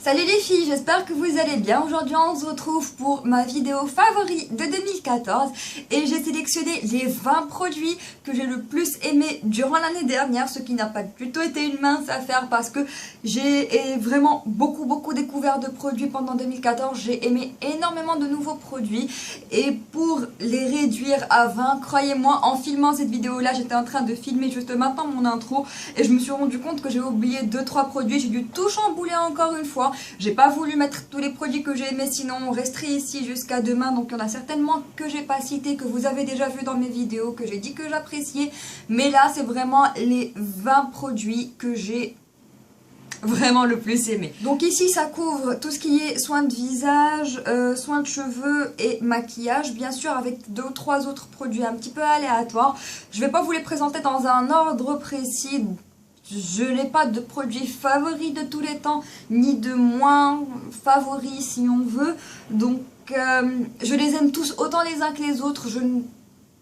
Salut les filles, j'espère que vous allez bien. Aujourd'hui on se retrouve pour ma vidéo favori de 2014 et j'ai sélectionné les 20 produits que j'ai le plus aimé durant l'année dernière, ce qui n'a pas plutôt été une mince affaire parce que j'ai vraiment beaucoup découvert de produits pendant 2014. J'ai aimé énormément de nouveaux produits et pour les réduire à 20, croyez-moi, en filmant cette vidéo là, j'étais en train de filmer juste maintenant mon intro et je me suis rendu compte que j'ai oublié 2-3 produits. J'ai dû tout chambouler encore une fois. J'ai pas voulu mettre tous les produits que j'ai aimés, sinon on resterait ici jusqu'à demain. Donc il y en a certainement que j'ai pas cité, que vous avez déjà vu dans mes vidéos, que j'ai dit que j'appréciais. Mais là c'est vraiment les 20 produits que j'ai vraiment le plus aimé. Donc ici ça couvre tout ce qui est soins de visage, soins de cheveux et maquillage, bien sûr avec 2 ou 3 autres produits un petit peu aléatoires. Je vais pas vous les présenter dans un ordre précis. Je n'ai pas de produits favoris de tous les temps, ni de moins favoris si on veut. Donc je les aime tous autant les uns que les autres.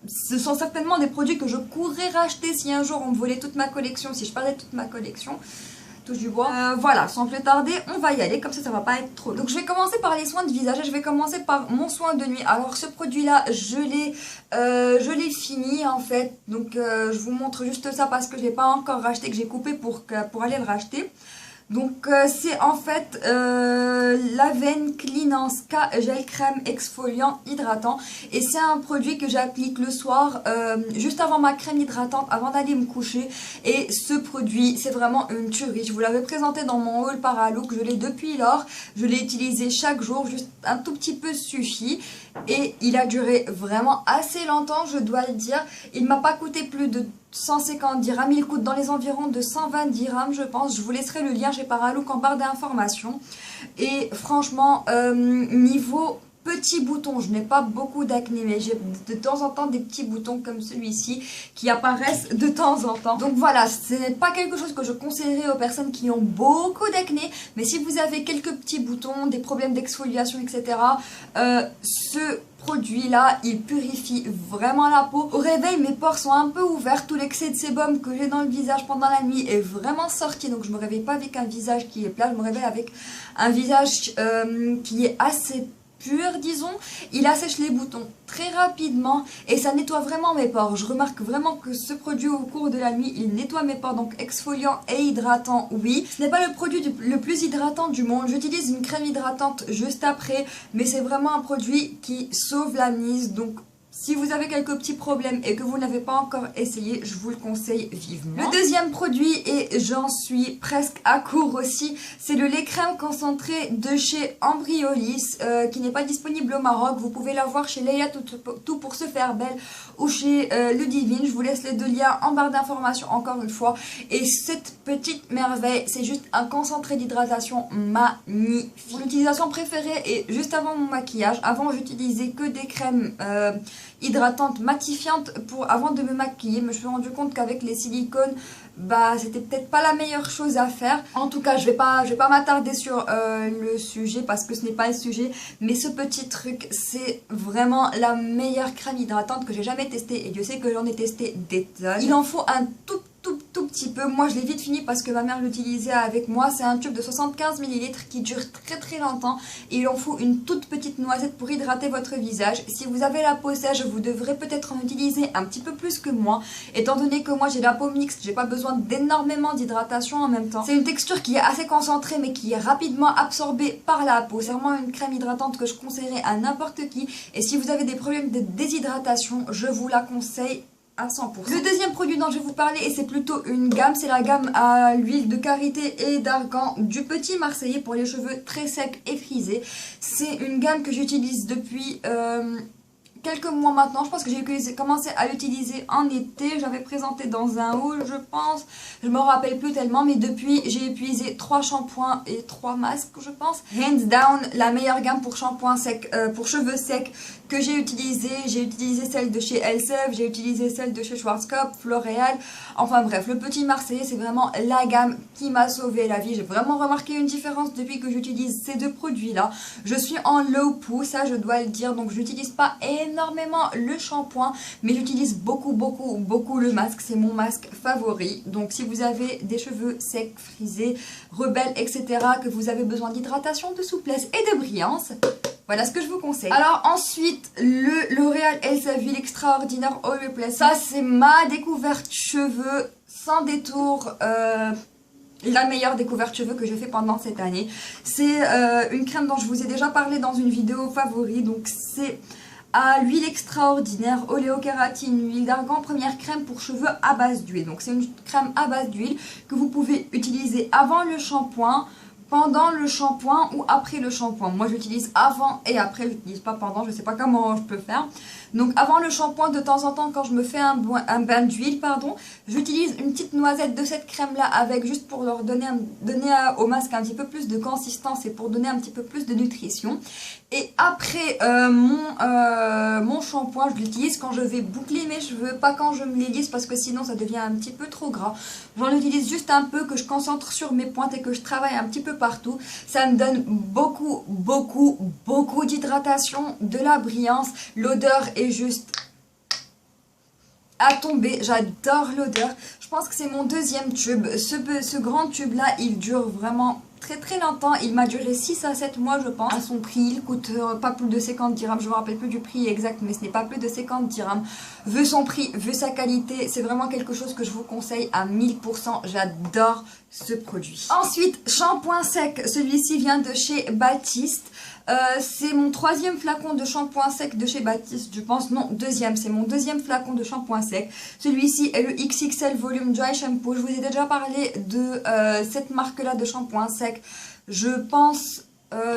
Ce sont certainement des produits que je courrais racheter si un jour on me volait toute ma collection, si je perdais toute ma collection. Touche du bois. Voilà, sans plus tarder, on va y aller, comme ça va pas être trop long. Donc je vais commencer par les soins de visage et je vais commencer par mon soin de nuit. Alors ce produit là, je l'ai fini en fait, donc je vous montre juste ça parce que je l'ai pas encore racheté, que j'ai coupé pour aller le racheter. Donc c'est en fait l'Aven Clean & Ska gel crème exfoliant hydratant et c'est un produit que j'applique le soir juste avant ma crème hydratante, avant d'aller me coucher. Et ce produit c'est vraiment une tuerie. Je vous l'avais présenté dans mon haul Paralook, je l'ai depuis lors, je l'ai utilisé chaque jour, juste un tout petit peu suffit et il a duré vraiment assez longtemps, je dois le dire. Il m'a pas coûté plus de 150 dirhams, il coûte dans les environs de 120 dirhams je pense. Je vous laisserai le lien chez Paralook en barre d'informations. Et franchement, niveau petits boutons, je n'ai pas beaucoup d'acné, mais j'ai de temps en temps des petits boutons comme celui-ci qui apparaissent de temps en temps. Donc voilà, ce n'est pas quelque chose que je conseillerais aux personnes qui ont beaucoup d'acné, mais si vous avez quelques petits boutons, des problèmes d'exfoliation, etc., ce produit là il purifie vraiment la peau. Au réveil mes pores sont un peu ouverts, tout l'excès de sébum que j'ai dans le visage pendant la nuit est vraiment sorti, donc je me réveille pas avec un visage qui est plat, je me réveille avec un visage qui est assez pur, disons. Il assèche les boutons très rapidement et ça nettoie vraiment mes pores. Je remarque vraiment que ce produit au cours de la nuit il nettoie mes pores, donc exfoliant et hydratant, oui. Ce n'est pas le produit le plus hydratant du monde, j'utilise une crème hydratante juste après, mais c'est vraiment un produit qui sauve la mise. Donc si vous avez quelques petits problèmes et que vous n'avez pas encore essayé, je vous le conseille vivement. Le deuxième produit, et j'en suis presque à court aussi, c'est le lait crème concentré de chez Embryolisse, qui n'est pas disponible au Maroc. Vous pouvez l'avoir chez Leia tout pour se faire belle ou chez Ludivine. Je vous laisse les 2 liens en barre d'informations encore une fois. Et cette petite merveille, c'est juste un concentré d'hydratation magnifique. Mon utilisation préférée est juste avant mon maquillage. Avant, j'utilisais que des crèmes hydratante matifiante avant de me maquiller, mais je me suis rendu compte qu'avec les silicones c'était peut-être pas la meilleure chose à faire. En tout cas je vais pas m'attarder sur le sujet parce que ce n'est pas le sujet, mais ce petit truc c'est vraiment la meilleure crème hydratante que j'ai jamais testée et Dieu sait que j'en ai testé des tonnes. Il en faut un tout petit peu. Moi je l'ai vite fini parce que ma mère l'utilisait avec moi. C'est un tube de 75 ml qui dure très longtemps et il en faut une toute petite noisette pour hydrater votre visage. Si vous avez la peau sèche, vous devrez peut-être en utiliser un petit peu plus que moi, étant donné que moi j'ai la peau mixte, j'ai pas besoin d'énormément d'hydratation en même temps. C'est une texture qui est assez concentrée mais qui est rapidement absorbée par la peau. C'est vraiment une crème hydratante que je conseillerais à n'importe qui, et si vous avez des problèmes de déshydratation, je vous la conseille à 100%. Le deuxième produit dont je vais vous parler, et c'est plutôt une gamme, c'est la gamme à l'huile de karité et d'argan du Petit Marseillais pour les cheveux très secs et frisés. C'est une gamme que j'utilise depuis quelques mois maintenant. Je pense que j'ai commencé à l'utiliser en été. J'avais présenté dans un haul, je pense. Je me rappelle plus tellement, mais depuis j'ai épuisé 3 shampoings et 3 masques, je pense. Hands down, la meilleure gamme pour shampoing sec, pour cheveux secs que j'ai utilisé. J'ai utilisé celle de chez Elseve, j'ai utilisé celle de chez Schwarzkopf, L'Oréal. Enfin bref, le Petit Marseillais, c'est vraiment la gamme qui m'a sauvé la vie. J'ai vraiment remarqué une différence depuis que j'utilise ces 2 produits-là. Je suis en low poo, ça je dois le dire, donc je n'utilise pas énormément énormément le shampoing, mais j'utilise beaucoup le masque. C'est mon masque favori. Donc si vous avez des cheveux secs, frisés, rebelles, etc., que vous avez besoin d'hydratation, de souplesse et de brillance, voilà ce que je vous conseille. Alors ensuite, le L'Oréal Elsa Ville Extraordinaire Oil Replace. Ça, c'est ma découverte cheveux sans détour. La meilleure découverte cheveux que j'ai fait pendant cette année. C'est une crème dont je vous ai déjà parlé dans une vidéo favori. Donc c'est à l'huile extraordinaire, oléokératine, huile d'argan, première crème pour cheveux à base d'huile. Donc c'est une crème à base d'huile que vous pouvez utiliser avant le shampoing, pendant le shampoing ou après le shampoing. Moi j'utilise avant et après, je n'utilise pas pendant, je ne sais pas comment je peux faire. Donc avant le shampoing, de temps en temps quand je me fais un bain d'huile, j'utilise une petite noisette de cette crème là avec, juste pour leur donner au masque un petit peu plus de consistance et pour donner un petit peu plus de nutrition. Et après mon shampoing, je l'utilise quand je vais boucler mes cheveux, pas quand je me les lisse parce que sinon ça devient un petit peu trop gras. J'en utilise juste un peu, que je concentre sur mes pointes et que je travaille un petit peu partout. Ça me donne beaucoup d'hydratation, de la brillance. L'odeur est juste à tomber, j'adore l'odeur. Je pense que c'est mon deuxième tube. Ce grand tube là, il dure vraiment très longtemps. Il m'a duré 6 à 7 mois je pense. À son prix, il coûte pas plus de 50 dirhams. Je me rappelle plus du prix exact, mais ce n'est pas plus de 50 dirhams. Vu son prix, vu sa qualité, c'est vraiment quelque chose que je vous conseille à 1000%. J'adore ce produit. Ensuite, shampoing sec. Celui-ci vient de chez Baptiste. C'est mon troisième flacon de shampoing sec de chez Baptiste, je pense. Non, deuxième, c'est mon deuxième flacon de shampoing sec. Celui-ci est le XXL Volume Dry Shampoo. Je vous ai déjà parlé de cette marque-là de shampoing sec. Je pense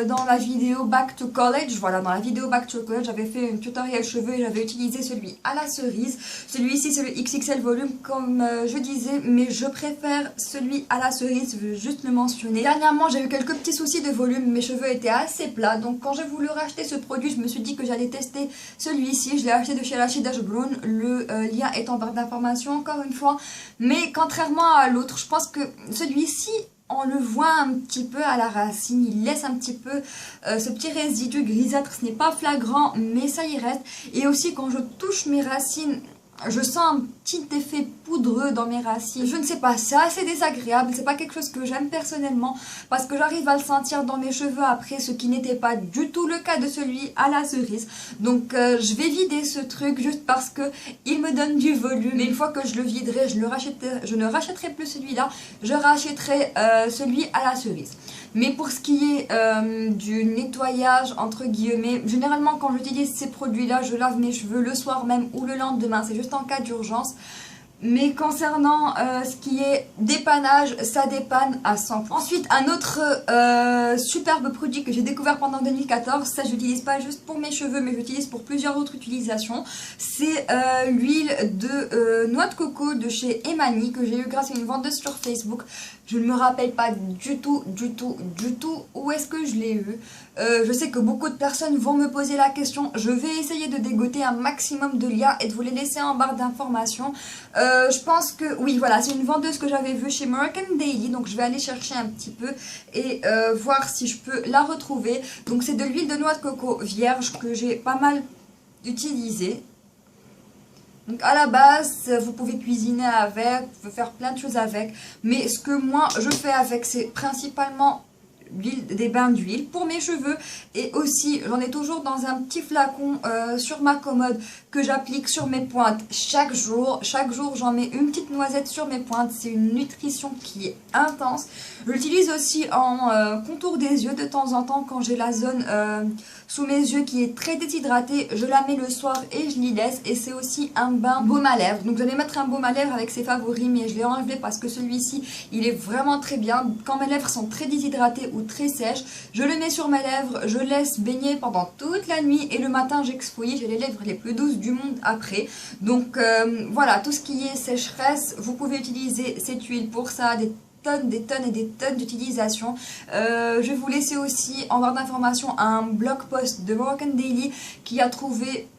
dans la vidéo Back to College. Voilà, dans la vidéo Back to College, j'avais fait un tutoriel cheveux et j'avais utilisé celui à la cerise. Celui-ci, c'est le XXL Volume, comme je disais, mais je préfère celui à la cerise, je veux juste le mentionner. Dernièrement, j'ai eu quelques petits soucis de volume, mes cheveux étaient assez plats, donc quand j'ai voulu racheter ce produit, je me suis dit que j'allais tester celui-ci. Je l'ai acheté de chez Rachid Ashbroun, le lien est en barre d'information encore une fois, mais contrairement à l'autre, je pense que celui-ci, on le voit un petit peu à la racine, il laisse un petit peu ce petit résidu grisâtre, ce n'est pas flagrant, mais ça y reste. Et aussi quand je touche mes racines, je sens un petit effet poudreux dans mes racines. Je ne sais pas, c'est assez désagréable, c'est pas quelque chose que j'aime personnellement, parce que j'arrive à le sentir dans mes cheveux après, ce qui n'était pas du tout le cas de celui à la cerise. Donc je vais vider ce truc juste parce que il me donne du volume. Mais une fois que je le viderai, je ne rachèterai plus celui-là, je rachèterai celui à la cerise. Mais pour ce qui est du nettoyage entre guillemets, généralement quand j'utilise ces produits là, je lave mes cheveux le soir même ou le lendemain, c'est juste en cas d'urgence. Mais concernant ce qui est dépannage, ça dépanne à 100%. Ensuite, un autre superbe produit que j'ai découvert pendant 2014, ça j'utilise pas juste pour mes cheveux, mais j'utilise pour plusieurs autres utilisations. C'est l'huile de noix de coco de chez Emani, que j'ai eu grâce à une vendeuse sur Facebook. Je ne me rappelle pas du tout où est-ce que je l'ai eu. Je sais que beaucoup de personnes vont me poser la question. Je vais essayer de dégoter un maximum de liens et de vous les laisser en barre d'informations. Je pense que, oui, voilà, c'est une vendeuse que j'avais vue chez Moroccan Daily. Donc je vais aller chercher un petit peu et voir si je peux la retrouver. Donc c'est de l'huile de noix de coco vierge que j'ai pas mal utilisée. Donc à la base, vous pouvez cuisiner avec, vous pouvez faire plein de choses avec. Mais ce que moi je fais avec, c'est principalement des bains d'huile pour mes cheveux. Et aussi, j'en ai toujours dans un petit flacon sur ma commode que j'applique sur mes pointes chaque jour. Chaque jour, j'en mets une petite noisette sur mes pointes. C'est une nutrition qui est intense. Je l'utilise aussi en contour des yeux de temps en temps quand j'ai la zone sous mes yeux qui est très déshydratée. Je la mets le soir et je l'y laisse. Et c'est aussi un bain baume à lèvres. Donc j'allais mettre un baume à lèvres avec ses favoris, mais je l'ai enlevé parce que celui-ci, il est vraiment très bien. Quand mes lèvres sont très déshydratées ou très sèches, je le mets sur mes lèvres, je laisse baigner pendant toute la nuit et le matin j'exfolie. J'ai les lèvres les plus douces du monde après. Donc voilà, tout ce qui est sécheresse, vous pouvez utiliser cette huile pour ça. Des tonnes et des tonnes d'utilisation. Je vais vous laisser aussi en barre d'informations un blog post de Moroccan Daily qui a trouvé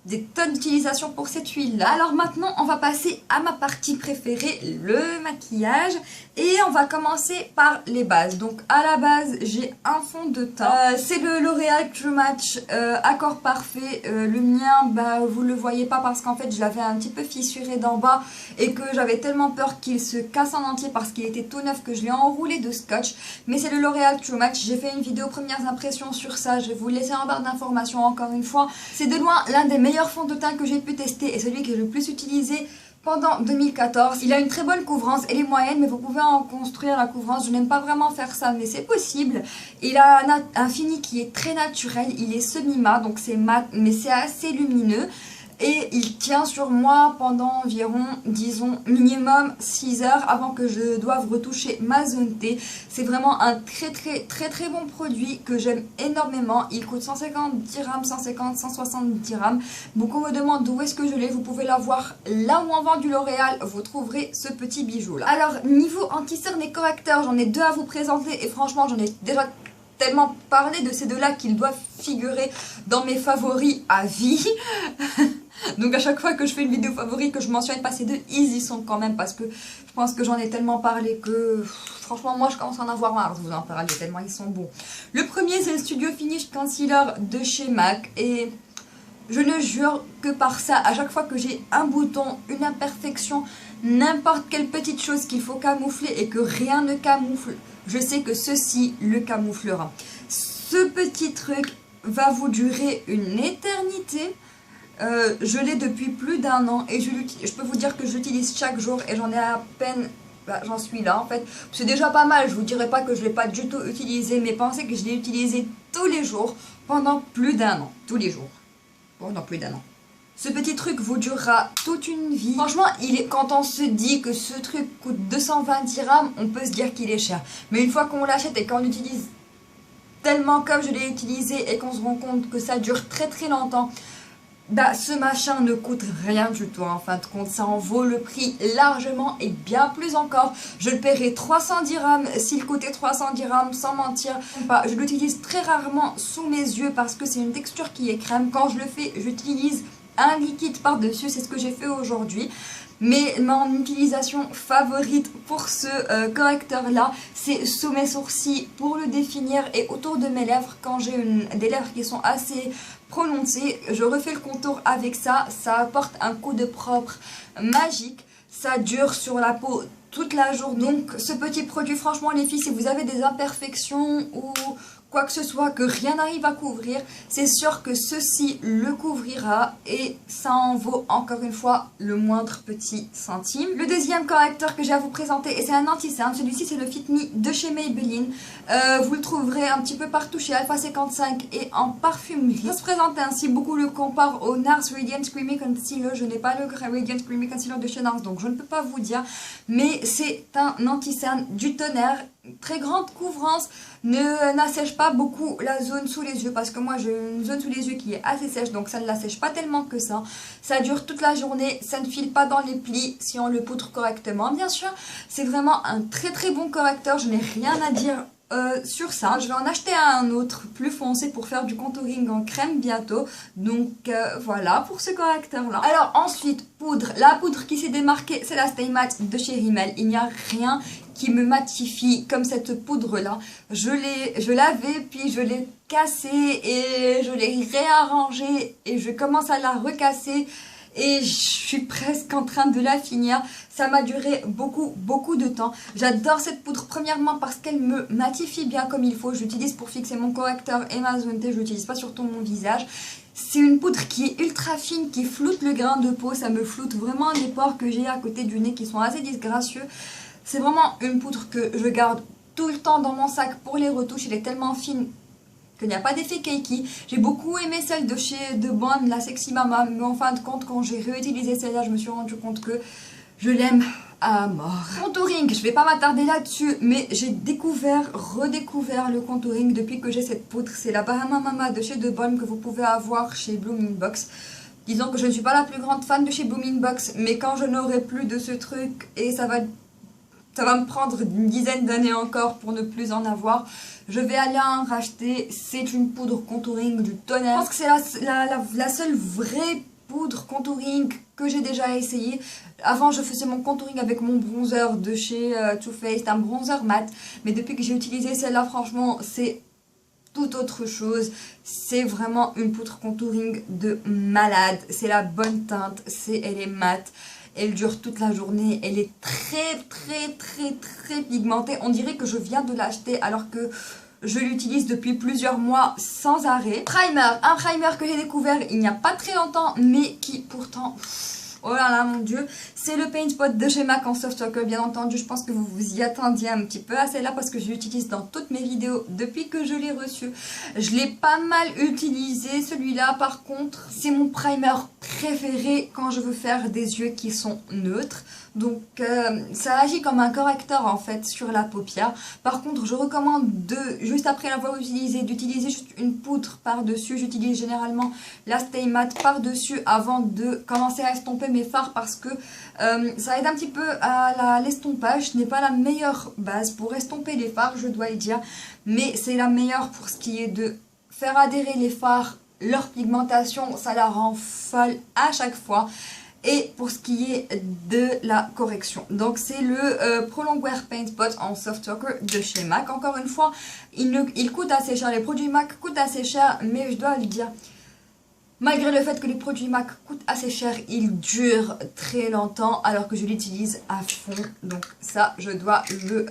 des tonnes d'utilisation pour cette huile là. Alors maintenant on va passer à ma partie préférée, le maquillage, et on va commencer par les bases. Donc à la base j'ai un fond de teint, c'est le L'Oréal True Match Accord Parfait. Le mien vous le voyez pas parce qu'en fait je l'avais un petit peu fissuré d'en bas et que j'avais tellement peur qu'il se casse en entier parce qu'il était tout neuf que je l'ai enroulé de scotch. Mais c'est le L'Oréal True Match, j'ai fait une vidéo premières impressions sur ça, je vais vous laisser en barre d'informations encore une fois. C'est de loin l'un des meilleurs fonds de teint que j'ai pu tester et celui que j'ai le plus utilisé pendant 2014. Il a une très bonne couvrance, elle est moyenne mais vous pouvez en construire la couvrance. Je n'aime pas vraiment faire ça mais c'est possible. Il a un fini qui est très naturel, il est semi-mat donc c'est mat mais c'est assez lumineux. Et il tient sur moi pendant environ, disons, minimum 6 heures avant que je doive retoucher ma zone T. C'est vraiment un très bon produit que j'aime énormément. Il coûte 150 dirhams, 150, 160 dirhams. Beaucoup me demandent d'où est-ce que je l'ai. Vous pouvez l'avoir là où on vend du L'Oréal. Vous trouverez ce petit bijou là. Alors, niveau anti-cerne et correcteur, j'en ai deux à vous présenter. Et franchement, j'en ai déjà tellement parlé de ces deux-là qu'ils doivent figurer dans mes favoris à vie. Donc à chaque fois que je fais une vidéo favori, que je mentionne pas ces deux, ils y sont quand même parce que je pense que j'en ai tellement parlé que franchement moi je commence à en avoir marre de vous en parler tellement ils sont bons. Le premier c'est le Studio Finish Concealer de chez MAC et je ne jure que par ça, à chaque fois que j'ai un bouton, une imperfection, n'importe quelle petite chose qu'il faut camoufler et que rien ne camoufle, je sais que ceci le camouflera. Ce petit truc va vous durer une éternité. Je l'ai depuis plus d'un an et je peux vous dire que je l'utilise chaque jour et j'en ai à peine, j'en suis là en fait. C'est déjà pas mal, je vous dirais pas que je l'ai pas du tout utilisé, mais pensez que je l'ai utilisé tous les jours pendant plus d'un an. Tous les jours. Pendant plus d'un an. Ce petit truc vous durera toute une vie. Franchement, quand on se dit que ce truc coûte 220 dirhams, on peut se dire qu'il est cher. Mais une fois qu'on l'achète et qu'on l'utilise tellement comme je l'ai utilisé et qu'on se rend compte que ça dure très longtemps, ce machin ne coûte rien du tout en fin de compte, ça en vaut le prix largement et bien plus encore. Je le paierais 300 dirhams s'il coûtait 300 dirhams sans mentir. Je l'utilise très rarement sous mes yeux parce que c'est une texture qui est crème. Quand je le fais, j'utilise un liquide par dessus, c'est ce que j'ai fait aujourd'hui. Mais mon utilisation favorite pour ce correcteur là, c'est sous mes sourcils pour le définir et autour de mes lèvres quand j'ai des lèvres qui sont assez prononcées. Je refais le contour avec ça, ça apporte un coup de propre magique, ça dure sur la peau toute la journée. Donc ce petit produit, franchement les filles, si vous avez des imperfections ou quoi que ce soit que rien n'arrive à couvrir, c'est sûr que ceci le couvrira et ça en vaut encore une fois le moindre petit centime. Le deuxième correcteur que j'ai à vous présenter, et c'est un anti-cerne, celui-ci c'est le Fit Me de chez Maybelline. Vous le trouverez un petit peu partout chez Alpha 55 et en parfumerie. Ça se présente ainsi, beaucoup le comparent au NARS Radiant Creamy Concealer. Je n'ai pas le Radiant Creamy Concealer de chez NARS donc je ne peux pas vous dire, mais c'est un anti-cerne du tonnerre. Très grande couvrance, n'assèche pas beaucoup la zone sous les yeux parce que moi j'ai une zone sous les yeux qui est assez sèche donc ça ne l'assèche pas tellement que ça. Ça dure toute la journée, ça ne file pas dans les plis si on le poudre correctement bien sûr. C'est vraiment un très bon correcteur, je n'ai rien à dire sur ça. Je vais en acheter un autre plus foncé pour faire du contouring en crème bientôt. Donc voilà pour ce correcteur là. Alors ensuite poudre, la poudre qui s'est démarquée c'est la Stay Matte de chez Rimmel. Il n'y a rien qui me matifie comme cette poudre là. Je l'avais puis je l'ai cassée et je l'ai réarrangée et je commence à la recasser et je suis presque en train de la finir. Ça m'a duré beaucoup de temps. J'adore cette poudre premièrement parce qu'elle me matifie bien comme il faut. J'utilise pour fixer mon correcteur et ma zone T, je l'utilise pas sur tout mon visage. C'est une poudre qui est ultra fine, qui floute le grain de peau, ça me floute vraiment les pores que j'ai à côté du nez qui sont assez disgracieux. C'est vraiment une poudre que je garde tout le temps dans mon sac pour les retouches. Elle est tellement fine qu'il n'y a pas d'effet cakey. J'ai beaucoup aimé celle de chez The Bond, la Sexy Mama. Mais en fin de compte, quand j'ai réutilisé celle-là, je me suis rendu compte que je l'aime à mort. Contouring, je vais pas m'attarder là-dessus. Mais j'ai redécouvert le contouring depuis que j'ai cette poudre. C'est la Bahama Mama de chez The Bond que vous pouvez avoir chez Blooming Box. Disons que je ne suis pas la plus grande fan de chez Blooming Box. Mais quand je n'aurai plus de ce truc et ça va me prendre une dizaine d'années encore pour ne plus en avoir, je vais aller en racheter. C'est une poudre contouring du tonnerre. Je pense que c'est la seule vraie poudre contouring que j'ai déjà essayé. Avant je faisais mon contouring avec mon bronzer de chez Too Faced, un bronzer mat, mais depuis que j'ai utilisé celle-là, franchement c'est tout autre chose. C'est vraiment une poudre contouring de malade, c'est la bonne teinte, elle est mate, elle dure toute la journée, elle est très pigmentée. On dirait que je viens de l'acheter alors que je l'utilise depuis plusieurs mois sans arrêt. Un primer que j'ai découvert il n'y a pas très longtemps, mais qui pourtant, oh là là mon dieu, c'est le Paint Pot de chez MAC en Soft Chocolate. Bien entendu, je pense que vous vous y attendiez un petit peu à celle-là parce que je l'utilise dans toutes mes vidéos depuis que je l'ai reçu. Je l'ai pas mal utilisé celui-là, par contre c'est mon primer préféré quand je veux faire des yeux qui sont neutres. Donc ça agit comme un correcteur en fait sur la paupière. Par contre je recommande juste après l'avoir utilisé, d'utiliser juste une poudre par dessus. J'utilise généralement la Stay Matte par dessus avant de commencer à estomper mes fards parce que ça aide un petit peu à l'estompage. Ce n'est pas la meilleure base pour estomper les fards, je dois le dire, mais c'est la meilleure pour ce qui est de faire adhérer les fards. Leur pigmentation, ça la rend folle à chaque fois. Et pour ce qui est de la correction, donc c'est le Prolong Wear Paint Pot en Soft Chocolate de chez MAC. Encore une fois, il coûte assez cher, les produits MAC coûtent assez cher, mais je dois le dire, malgré le fait que les produits MAC coûtent assez cher, ils durent très longtemps alors que je l'utilise à fond. Donc ça, je dois le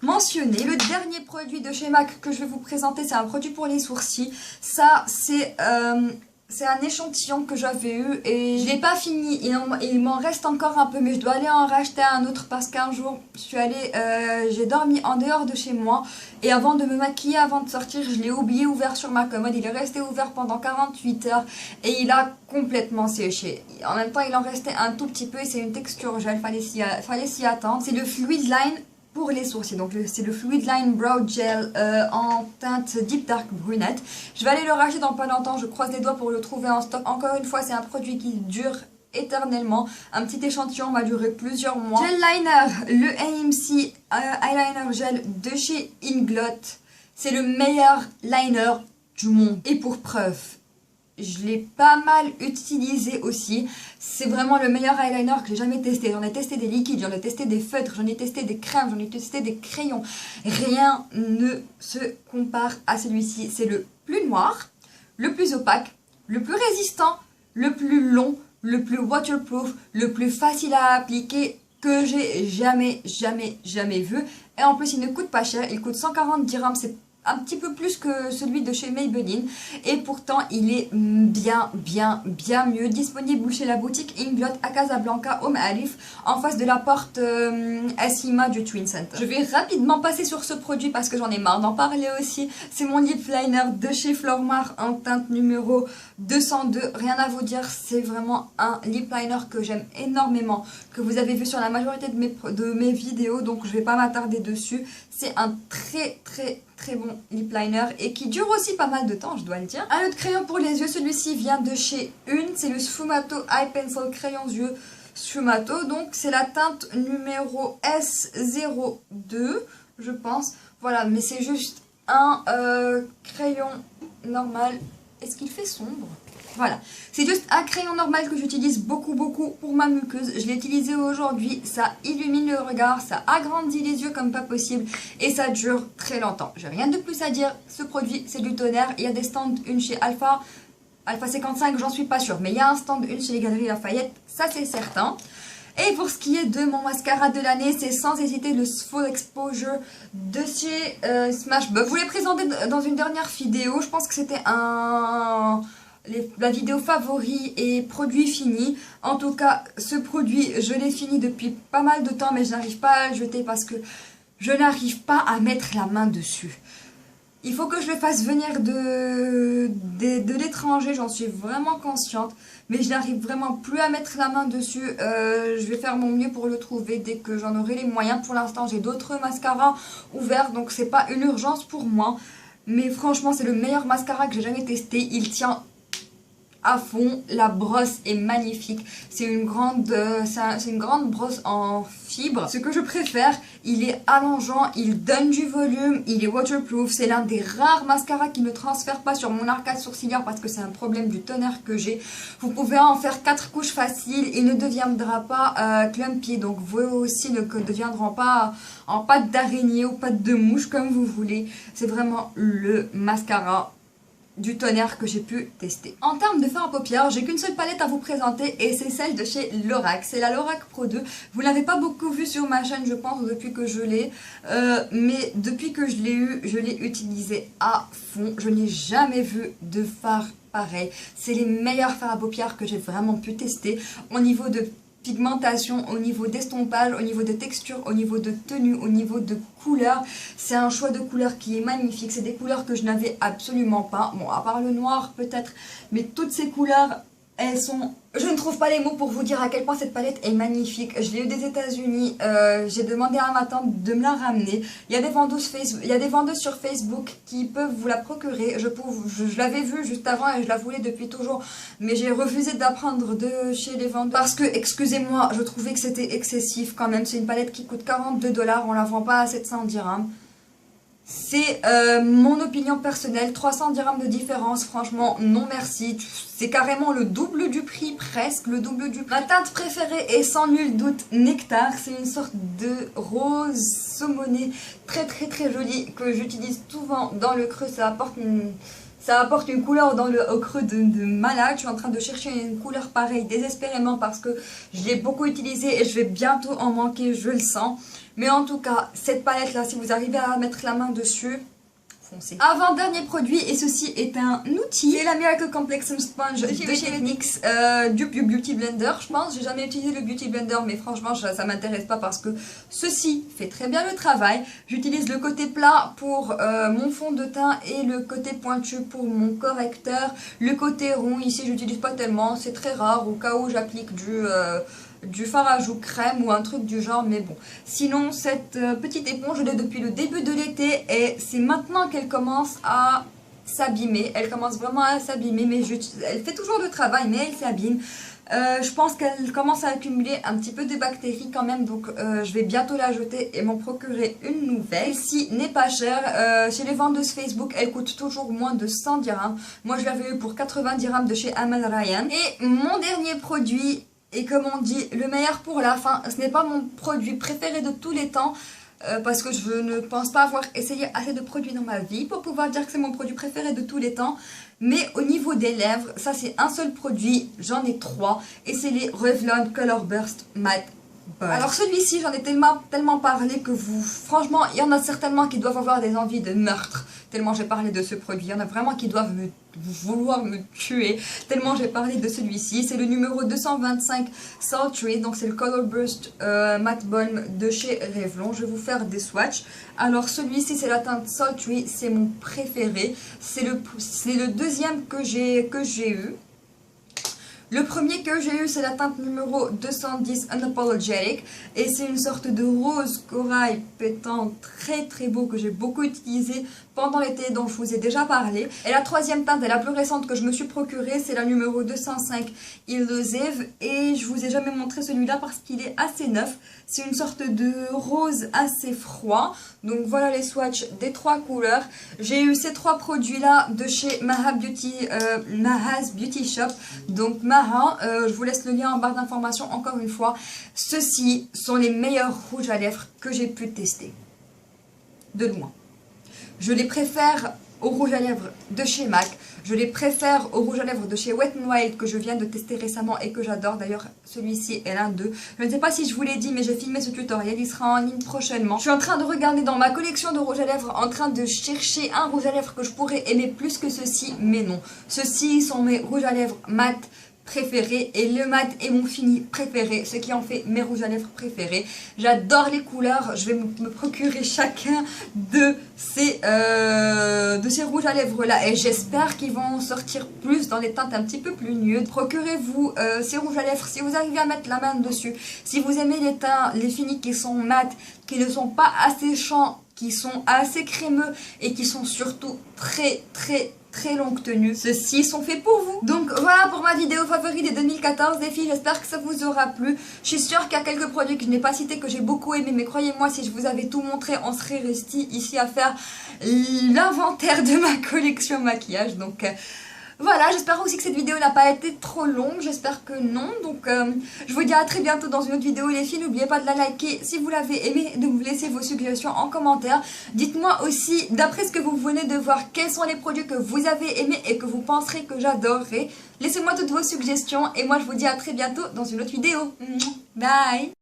mentionner. Le dernier produit de chez MAC que je vais vous présenter, c'est un produit pour les sourcils. Ça, c'est un échantillon que j'avais eu et je l'ai pas fini, il m'en reste encore un peu, mais je dois aller en racheter un autre parce qu'un jour j'ai dormi en dehors de chez moi et avant de me maquiller, avant de sortir, je l'ai oublié ouvert sur ma commode. Il est resté ouvert pendant 48 heures et il a complètement séché. En même temps il en restait un tout petit peu et c'est une texture gel, fallait s'y attendre. C'est le Fluid Line pour les sourcils, donc c'est le Fluid Line Brow Gel en teinte Deep Dark Brunette. Je vais aller le racheter dans pas longtemps, je croise les doigts pour le trouver en stock. Encore une fois, c'est un produit qui dure éternellement. Un petit échantillon va durer plusieurs mois. Gel Liner, le AMC Eyeliner Gel de chez Inglot. C'est le meilleur liner du monde. Et pour preuve, je l'ai pas mal utilisé aussi. C'est vraiment le meilleur eyeliner que j'ai jamais testé. J'en ai testé des liquides, j'en ai testé des feutres, j'en ai testé des crèmes, j'en ai testé des crayons. Rien ne se compare à celui-ci. C'est le plus noir, le plus opaque, le plus résistant, le plus long, le plus waterproof, le plus facile à appliquer que j'ai jamais vu. Et en plus il ne coûte pas cher, il coûte 140 dirhams, c'est un petit peu plus que celui de chez Maybelline et pourtant il est bien mieux. Disponible chez la boutique Inglot à Casablanca au Maalif en face de la porte Asima du Twin Center. Je vais rapidement passer sur ce produit parce que j'en ai marre d'en parler aussi. C'est mon lip liner de chez Flormar en teinte numéro 202. Rien à vous dire, c'est vraiment un lip liner que j'aime énormément, que vous avez vu sur la majorité de mes vidéos, donc je vais pas m'attarder dessus. C'est un très bon lip liner et qui dure aussi pas mal de temps, je dois le dire. Un autre crayon pour les yeux, celui-ci vient de chez Une, c'est le Sfumato Eye Pencil crayon yeux Sfumato, donc c'est la teinte numéro S02 je pense. Voilà, mais c'est juste un crayon normal. Est-ce qu'il fait sombre? Voilà, c'est juste un crayon normal que j'utilise beaucoup pour ma muqueuse. Je l'ai utilisé aujourd'hui, ça illumine le regard, ça agrandit les yeux comme pas possible et ça dure très longtemps. J'ai rien de plus à dire, ce produit c'est du tonnerre. Il y a des stands, une chez Alpha 55, j'en suis pas sûre, mais il y a un stand, une chez les Galeries Lafayette, ça c'est certain. Et pour ce qui est de mon mascara de l'année, c'est sans hésiter le Full Exposure de chez Smashbox. Je vous l'ai présenté dans une dernière vidéo, je pense que c'était la vidéo favori et produit fini. En tout cas, ce produit, je l'ai fini depuis pas mal de temps, mais je n'arrive pas à le jeter parce que je n'arrive pas à mettre la main dessus. Il faut que je le fasse venir de l'étranger, j'en suis vraiment consciente, mais je n'arrive vraiment plus à mettre la main dessus. Je vais faire mon mieux pour le trouver dès que j'en aurai les moyens. Pour l'instant, j'ai d'autres mascaras ouverts, donc c'est pas une urgence pour moi. Mais franchement, c'est le meilleur mascara que j'ai jamais testé. Il tient à fond. La brosse est magnifique. C'est une grande brosse en fibre. Ce que je préfère, il est allongeant, il donne du volume, il est waterproof. C'est l'un des rares mascaras qui ne transfère pas sur mon arcade sourcilière parce que c'est un problème du tonnerre que j'ai. Vous pouvez en faire 4 couches faciles. Il ne deviendra pas clumpy. Donc vous aussi ne deviendront pas en pâte d'araignée ou pâte de mouche comme vous voulez. C'est vraiment le mascara du tonnerre que j'ai pu tester. En termes de fard à paupières, j'ai qu'une seule palette à vous présenter et c'est celle de chez Lorac. C'est la Lorac Pro 2. Vous l'avez pas beaucoup vue sur ma chaîne, je pense, depuis que je l'ai. Mais depuis que je l'ai eu, je l'ai utilisé à fond. Je n'ai jamais vu de fard pareil. C'est les meilleurs fards à paupières que j'ai vraiment pu tester au niveau de pigmentation, au niveau d'estompage, au niveau de texture, au niveau de tenue, au niveau de couleur. C'est un choix de couleurs qui est magnifique. C'est des couleurs que je n'avais absolument pas. Bon, à part le noir peut-être, mais toutes ces couleurs, elles sont... Je ne trouve pas les mots pour vous dire à quel point cette palette est magnifique. Je l'ai eu des États-Unis. J'ai demandé à ma tante de me la ramener. Il y a des vendeuses sur Facebook qui peuvent vous la procurer. Je l'avais vue juste avant et je la voulais depuis toujours. Mais j'ai refusé d'apprendre de chez les vendeurs. Parce que, excusez-moi, je trouvais que c'était excessif quand même. C'est une palette qui coûte 42 $. On la vend pas à 700 dirhams. C'est mon opinion personnelle, 300 dirhams de différence, franchement non merci, c'est carrément le double du prix, presque le double du prix. Ma teinte préférée est sans nul doute Nectar, c'est une sorte de rose saumonée très jolie que j'utilise souvent dans le creux, ça apporte une couleur au creux de malade. Je suis en train de chercher une couleur pareille désespérément parce que je l'ai beaucoup utilisée et je vais bientôt en manquer, je le sens. Mais en tout cas, cette palette là, si vous arrivez à mettre la main dessus, foncez. Avant-dernier produit, et ceci est un outil, c'est la Miracle Complexion Sponge de chez NYX, du Beauty Blender, je pense. J'ai jamais utilisé le Beauty Blender, mais franchement, ça m'intéresse pas parce que ceci fait très bien le travail. J'utilise le côté plat pour mon fond de teint et le côté pointu pour mon correcteur. Le côté rond, ici, j'utilise pas tellement, c'est très rare, au cas où j'applique du fard à joues crème ou un truc du genre, mais bon. Sinon, cette petite éponge, je l'ai depuis le début de l'été et c'est maintenant qu'elle commence à s'abîmer. Elle commence vraiment à s'abîmer, mais elle fait toujours le travail, mais elle s'abîme. Je pense qu'elle commence à accumuler un petit peu de bactéries quand même, donc je vais bientôt la jeter et m'en procurer une nouvelle. Celle-ci n'est pas chère, chez les vendeuses Facebook elle coûte toujours moins de 100 dirhams. Moi je l'avais eu pour 80 dirhams de chez Amal Ryan. Et mon dernier produit, et comme on dit, le meilleur pour la fin, ce n'est pas mon produit préféré de tous les temps, parce que je ne pense pas avoir essayé assez de produits dans ma vie pour pouvoir dire que c'est mon produit préféré de tous les temps. Mais au niveau des lèvres, ça c'est un seul produit, j'en ai 3, et c'est les Revlon Color Burst Matte. Alors celui-ci, j'en ai tellement parlé que franchement, il y en a certainement qui doivent avoir des envies de meurtre, tellement j'ai parlé de ce produit. Il y en a vraiment qui doivent vouloir me tuer, tellement j'ai parlé de celui-ci. C'est le numéro 225 Sultry, donc c'est le Color Burst Matte Balm de chez Revlon. Je vais vous faire des swatchs. Alors celui-ci, c'est la teinte Sultry, c'est mon préféré. C'est le deuxième que j'ai eu. Le premier que j'ai eu, c'est la teinte numéro 210 Unapologetic et c'est une sorte de rose corail pétant très beau que j'ai beaucoup utilisé pendant l'été, dont je vous ai déjà parlé. Et la troisième teinte et la plus récente que je me suis procurée, c'est la numéro 205 Illusive et je vous ai jamais montré celui-là parce qu'il est assez neuf. C'est une sorte de rose assez froid. Donc voilà les swatchs des 3 couleurs. J'ai eu ces 3 produits là de chez Mahaz Beauty Shop. Donc je vous laisse le lien en barre d'informations encore une fois. Ceux-ci sont les meilleurs rouges à lèvres que j'ai pu tester. De loin. Je les préfère au rouge à lèvres de chez MAC. Je les préfère au rouge à lèvres de chez Wet n Wild que je viens de tester récemment et que j'adore. D'ailleurs, celui-ci est l'un d'eux. Je ne sais pas si je vous l'ai dit, mais j'ai filmé ce tutoriel. Il sera en ligne prochainement. Je suis en train de regarder dans ma collection de rouge à lèvres, en train de chercher un rouge à lèvres que je pourrais aimer plus que ceux-ci, mais non. Ceux-ci sont mes rouges à lèvres mat préférés et le mat est mon fini préféré, ce qui en fait mes rouges à lèvres préférés. J'adore les couleurs, je vais me procurer chacun de ces rouges à lèvres là et j'espère qu'ils vont sortir plus dans des teintes un petit peu plus nudes. Procurez-vous ces rouges à lèvres si vous arrivez à mettre la main dessus. Si vous aimez les teints, les finis qui sont mat, qui ne sont pas asséchants qui sont assez crémeux et qui sont surtout très longue tenue. Ceux-ci sont faits pour vous. Donc voilà pour ma vidéo favori des 2014 les filles, j'espère que ça vous aura plu. Je suis sûre qu'il y a quelques produits que je n'ai pas cités que j'ai beaucoup aimé, mais croyez-moi, si je vous avais tout montré, on serait resté ici à faire l'inventaire de ma collection maquillage. Donc voilà, j'espère aussi que cette vidéo n'a pas été trop longue, j'espère que non. Donc je vous dis à très bientôt dans une autre vidéo les filles. N'oubliez pas de la liker si vous l'avez aimé, de me laisser vos suggestions en commentaire. Dites-moi aussi, d'après ce que vous venez de voir, quels sont les produits que vous avez aimés et que vous penserez que j'adorerais. Laissez-moi toutes vos suggestions et moi je vous dis à très bientôt dans une autre vidéo. Bye.